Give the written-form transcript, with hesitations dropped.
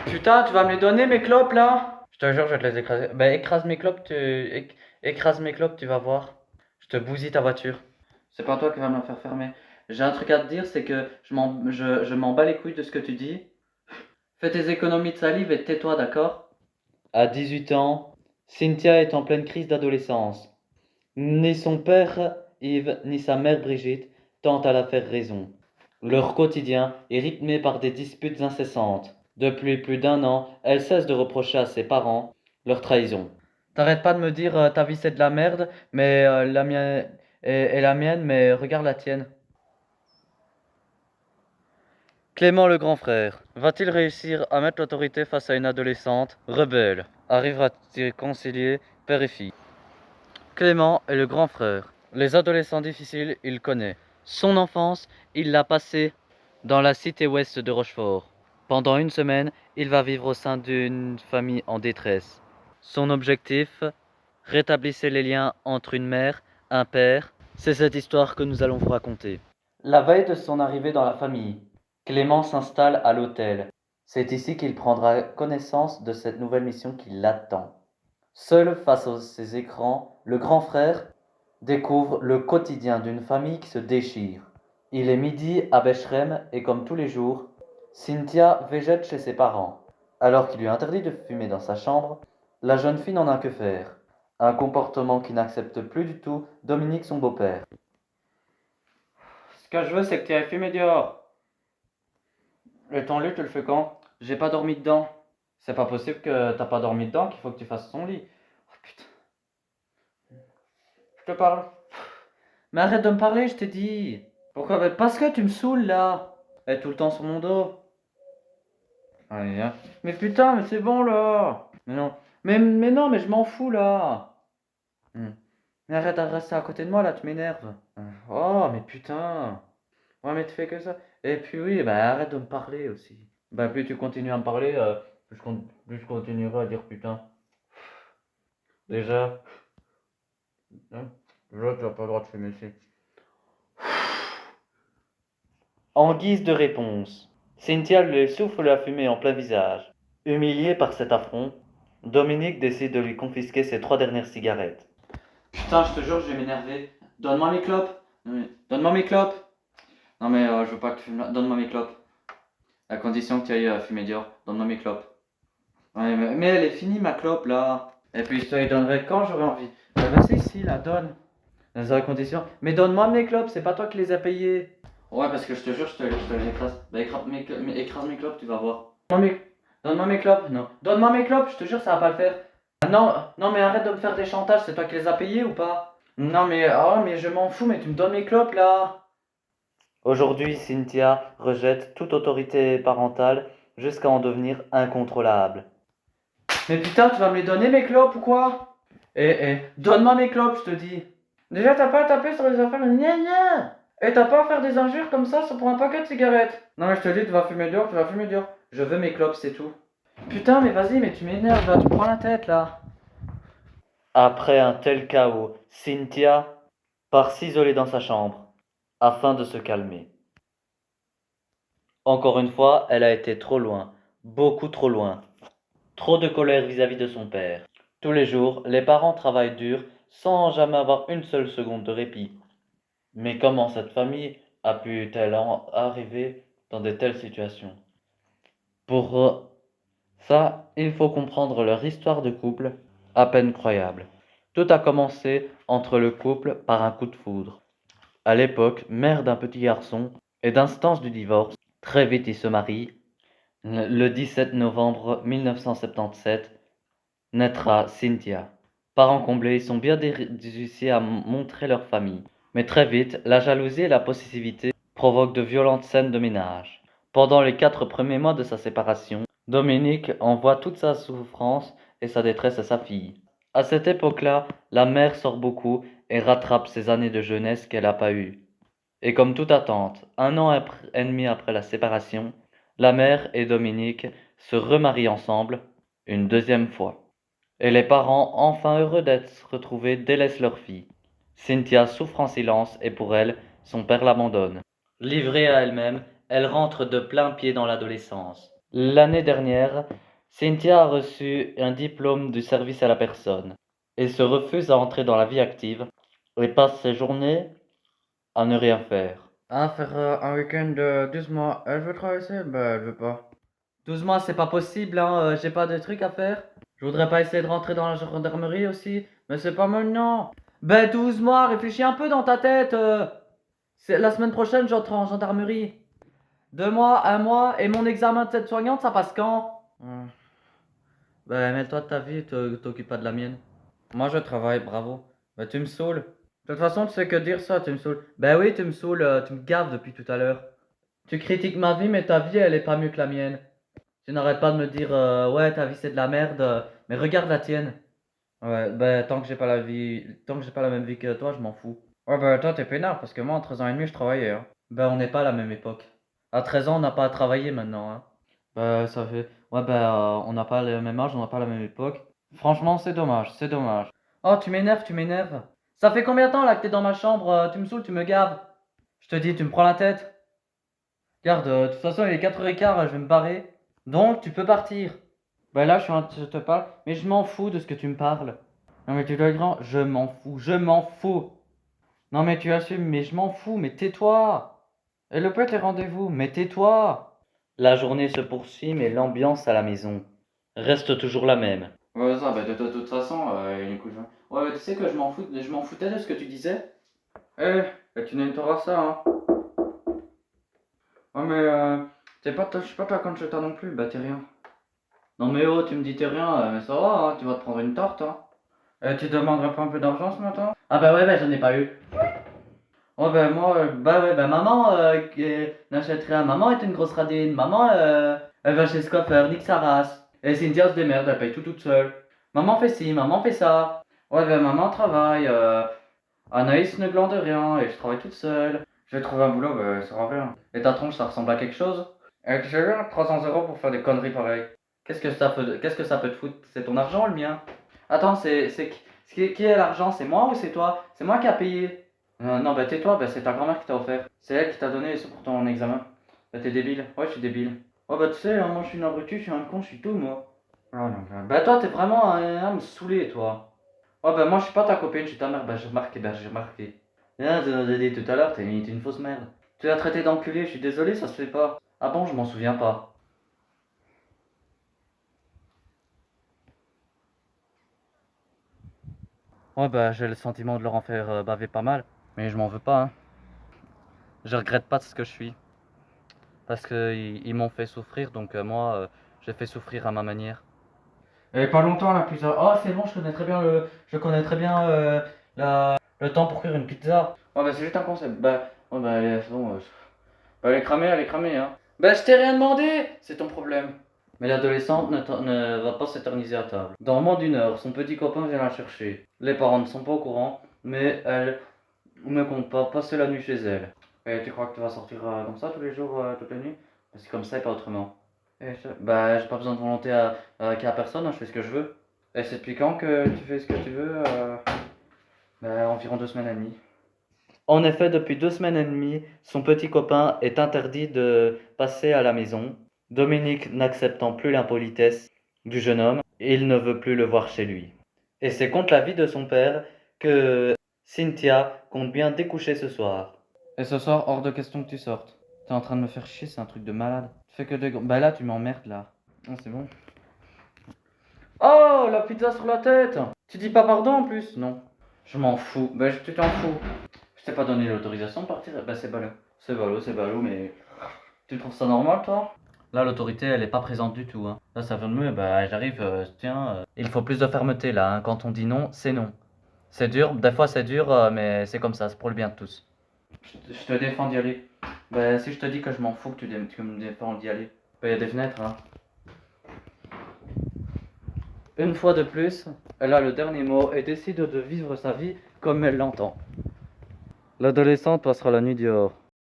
Putain, tu vas me les donner mes clopes là? Je te jure, je vais te les écraser. Bah, écrase mes clopes, écrase mes clopes, tu vas voir. Je te bousille ta voiture. C'est pas toi qui vas me la faire fermer. J'ai un truc à te dire, c'est que je m'en bats les couilles de ce que tu dis. Fais tes économies de salive et tais-toi, d'accord? À 18 ans, Cynthia est en pleine crise d'adolescence. Ni son père Yves, ni sa mère Brigitte tentent à la faire raison. Leur quotidien est rythmé par des disputes incessantes. Depuis plus d'un an, elle cesse de reprocher à ses parents leur trahison. T'arrêtes pas de me dire ta vie c'est de la merde, mais la mienne est la mienne, mais regarde la tienne. Clément le grand frère, va-t-il réussir à mettre l'autorité face à une adolescente rebelle? Arrivera-t-il concilier père et fille? Clément est le grand frère. Les adolescents difficiles, il connaît. Son enfance, il l'a passée dans la cité ouest de Rochefort. Pendant une semaine, il va vivre au sein d'une famille en détresse. Son objectif, rétablissez les liens entre une mère, un père. C'est cette histoire que nous allons vous raconter. La veille de son arrivée dans la famille, Clément s'installe à l'hôtel. C'est ici qu'il prendra connaissance de cette nouvelle mission qui l'attend. Seul face à ses écrans, le grand frère découvre le quotidien d'une famille qui se déchire. Il est midi à Becherem et comme tous les jours, Cynthia végète chez ses parents. Alors qu'il lui est interdit de fumer dans sa chambre, la jeune fille n'en a que faire. Un comportement qui n'accepte plus du tout Dominique, son beau-père. Ce que je veux, c'est que tu ailles fumer dehors. Et ton lit, tu le fais quand? J'ai pas dormi dedans. C'est pas possible que t'as pas dormi dedans, qu'il faut que tu fasses ton lit. Oh putain, je te parle. Mais arrête de me parler, je t'ai dit. Pourquoi? Parce que tu me saoules là. Elle est tout le temps sur mon dos. Allez, hein. Mais putain, mais c'est bon là. Mais non. Mais non, mais je m'en fous là. Hmm. Mais arrête de rester à côté de moi là, tu m'énerves. Oh, mais putain. Ouais, mais tu fais que ça. Et puis oui, bah arrête de me parler aussi. Bah plus tu continues à me parler, plus je continuerai à dire putain. Déjà, hein, déjà tu n'as pas le droit de fumer ici. En guise de réponse, Cynthia lui souffle la fumée en plein visage. Humilié par cet affront, Dominique décide de lui confisquer ses 3 dernières cigarettes. Putain, je te jure, je vais m'énerver. Donne-moi mes clopes. Donne-moi mes clopes. Non mais je veux pas que tu fumes là. Donne-moi mes clopes. À condition que tu ailles fumer dehors. Donne-moi mes clopes. Ouais, mais elle est finie ma clope là. Et puis je te les donnerai quand j'aurai envie. Bah vas-y, si, la donne. Dans la condition. Mais donne-moi mes clopes, c'est pas toi qui les as payées. Ouais, parce que je te jure, je te les écrase. Bah écrase mes clopes, tu vas voir. Donne-moi mes clopes, non. Donne-moi mes clopes, je te jure, ça va pas le faire. Ah non, non, mais arrête de me faire des chantages, c'est toi qui les as payées ou pas? Non, mais, oh, mais je m'en fous, mais tu me donnes mes clopes là. Aujourd'hui, Cynthia rejette toute autorité parentale jusqu'à en devenir incontrôlable. Mais putain, tu vas me les donner mes clopes ou quoi? Donne-moi mes clopes, je te dis. Déjà, t'as pas à taper sur les affaires, gna gna. Et t'as pas à faire des injures comme ça pour un paquet de cigarettes. Non, mais je te dis, tu vas fumer dehors, tu vas fumer dehors. Je veux mes clopes, c'est tout. Putain, mais vas-y, mais tu m'énerves là, tu me prends la tête là. Après un tel chaos, Cynthia part s'isoler dans sa chambre afin de se calmer. Encore une fois, elle a été trop loin, beaucoup trop loin. Trop de colère vis-à-vis de son père. Tous les jours, les parents travaillent dur sans jamais avoir une seule seconde de répit. Mais comment cette famille a pu-t-elle arriver dans de telles situations? Pour ça, il faut comprendre leur histoire de couple, à peine croyable. Tout a commencé entre le couple par un coup de foudre. À l'époque, mère d'un petit garçon et d'instance du divorce, très vite ils se marient. Le 17 novembre 1977, naîtra Cynthia. Parents comblés, ils sont bien réussis à montrer leur famille. Mais très vite, la jalousie et la possessivité provoquent de violentes scènes de ménage. Pendant les 4 premiers mois de sa séparation, Dominique envoie toute sa souffrance et sa détresse à sa fille. À cette époque-là, la mère sort beaucoup et rattrape ses années de jeunesse qu'elle n'a pas eues. Et comme toute attente, un an et demi après la séparation, la mère et Dominique se remarient ensemble une deuxième fois. Et les parents, enfin heureux d'être retrouvés, délaissent leur fille. Cynthia souffre en silence et pour elle, son père l'abandonne. Livrée à elle-même, elle rentre de plein pied dans l'adolescence. L'année dernière, Cynthia a reçu un diplôme du service à la personne et se refuse à entrer dans la vie active et passe ses journées à ne rien faire. Ah, faire un week-end de 12 mois. Elle veut travailler? Ben, elle veut pas. 12 mois, c'est pas possible, hein, j'ai pas de trucs à faire. Je voudrais pas essayer de rentrer dans la gendarmerie aussi, Mais c'est pas maintenant. Ben 12 mois, réfléchis un peu dans ta tête. C'est la semaine prochaine, j'entre en gendarmerie. 2 mois, 1 mois, et mon examen de aide-soignante, ça passe quand? Ben mêle-toi de ta vie, t'occupe pas de la mienne. Moi, je travaille, bravo. Ben tu me saoules. De toute façon, tu sais que dire ça, tu me saoules. Ben oui, tu me saoules, tu me gaves depuis tout à l'heure. Tu critiques ma vie, mais ta vie, elle est pas mieux que la mienne. Tu n'arrêtes pas de me dire, ouais, ta vie c'est de la merde, mais regarde la tienne. Ouais, ben, tant que j'ai pas la même vie que toi, je m'en fous. Ouais, ben, toi, t'es peinard, parce que moi, en 13 ans et demi, je travaillais, hein. Ben on n'est pas à la même époque. À 13 ans, on n'a pas à travailler maintenant, hein. Ben, ça fait. Ouais, ben, on n'a pas le même âge, on n'a pas la même époque. Franchement, c'est dommage, c'est dommage. Oh, tu m'énerves, tu m'énerves. Ça fait combien de temps là que t'es dans ma chambre, tu me saoules, tu me gaves. Je te dis, tu me prends la tête. Regarde, de toute façon, il est 4h15, je vais me barrer. Donc, tu peux partir. Ben là, je te parle, Mais je m'en fous de ce que tu me parles. non, mais tu dois être grand. Je m'en fous, je m'en fous. Non, mais tu assumes, mais je m'en fous, mais tais-toi. Et le peut les rendez-vous, mais tais-toi. La journée se poursuit, mais l'ambiance à la maison reste toujours la même. Ouais, ça, bah, de toute façon, une couche. Ouais, tu sais que je m'en foutais de ce que tu disais. Eh, bah, tu n'aimeras ça, hein. Ouais, mais je suis pas ta Conchita non plus, bah, t'es rien. Non mais oh, tu me dis t'es rien, mais ça va, hein, tu vas te prendre une tarte, hein. Tu demanderais pas un peu d'argent ce matin? Ah bah ouais, bah j'en ai pas eu. Ouais, ben moi, Bah ouais, bah maman n'achète rien. Maman est une grosse radine. Maman, elle va chez ce coiffeur, nique sa race. Et Cynthia se démerde, elle paye tout toute seule. Maman fait ci, maman fait ça. ouais, ben maman travaille, Anaïs ne glande rien, et je travaille toute seule. Je vais trouver un boulot, ben ça sert à rien. Et ta tronche, ça ressemble à quelque chose? Tu sais bien, 300 € pour faire des conneries pareilles. Qu'est-ce que ça peut te foutre? C'est ton argent, le mien? Attends, qui est l'argent? C'est moi ou c'est toi? C'est moi qui a payé. Non, bah tais-toi, bah, c'est ta grand-mère qui t'a offert. C'est elle qui t'a donné, c'est pour ton examen. Bah t'es débile. Ouais, je suis débile. Oh bah tu sais, hein, moi je suis une abruti, je suis un con, je suis tout, moi. Oh non, Bah toi, t'es vraiment un me saouler, toi. ouais, bah moi je suis pas ta copine, je suis ta mère, bah j'ai remarqué. Ah, tu nous as dit tout à l'heure, t'es une fausse merde. Tu l'as traité d'enculé, je suis désolé, ça se fait pas. Ah bon, je m'en souviens pas. Ouais, bah j'ai le sentiment de leur en faire baver pas mal, mais je m'en veux pas, hein. Je regrette pas de ce que je suis. Parce que ils m'ont fait souffrir, donc moi, j'ai fait souffrir à ma manière. Et pas longtemps la pizza. Oh, c'est bon, je connais très bien le temps pour cuire une pizza. Ouais, bah c'est juste un concept. Bah, ouais, bah c'est bon. Bah, elle est cramée, hein. Bah, je t'ai rien demandé, c'est ton problème. Mais l'adolescente ne va pas s'éterniser à table. Dans moins d'une heure, son petit copain vient la chercher. Les parents ne sont pas au courant, mais elle ne compte pas passer la nuit chez elle. Et tu crois que tu vas sortir comme ça tous les jours, toutes les nuits? C'est comme ça et pas autrement. Bah, j'ai pas besoin de volonté à personne, hein, je fais ce que je veux. Et c'est depuis quand que tu fais ce que tu veux? Bah, environ 2 semaines et demie. En effet, depuis 2 semaines et demie, son petit copain est interdit de passer à la maison. Dominique n'acceptant plus l'impolitesse du jeune homme, il ne veut plus le voir chez lui. Et c'est contre l'avis de son père que Cynthia compte bien découcher ce soir. Et ce soir, hors de question que tu sortes. T'es en train de me faire chier, c'est un truc de malade. Tu fais que de... Bah là, tu m'emmerdes, là. Non, c'est bon. Oh, la pizza sur la tête! Tu dis pas pardon en plus? Non. Je m'en fous. Bah, tu t'en fous. Je t'ai pas donné l'autorisation de partir. Bah, c'est ballot. C'est ballot, mais... Tu trouves ça normal, toi? Là, l'autorité, elle est pas présente du tout, hein. Là, ça vient de me, bah, j'arrive, tiens. Il faut plus de fermeté, là, hein. Quand on dit non, c'est non. C'est dur, des fois c'est dur, mais c'est comme ça, c'est pour le bien de tous. Je te défends d'y aller. Bah, si je te dis que je m'en fous, que tu me défends d'y aller. Bah, y a des fenêtres, hein. Une fois de plus, elle a le dernier mot et décide de vivre sa vie comme elle l'entend. L'adolescente passera la nuit dehors.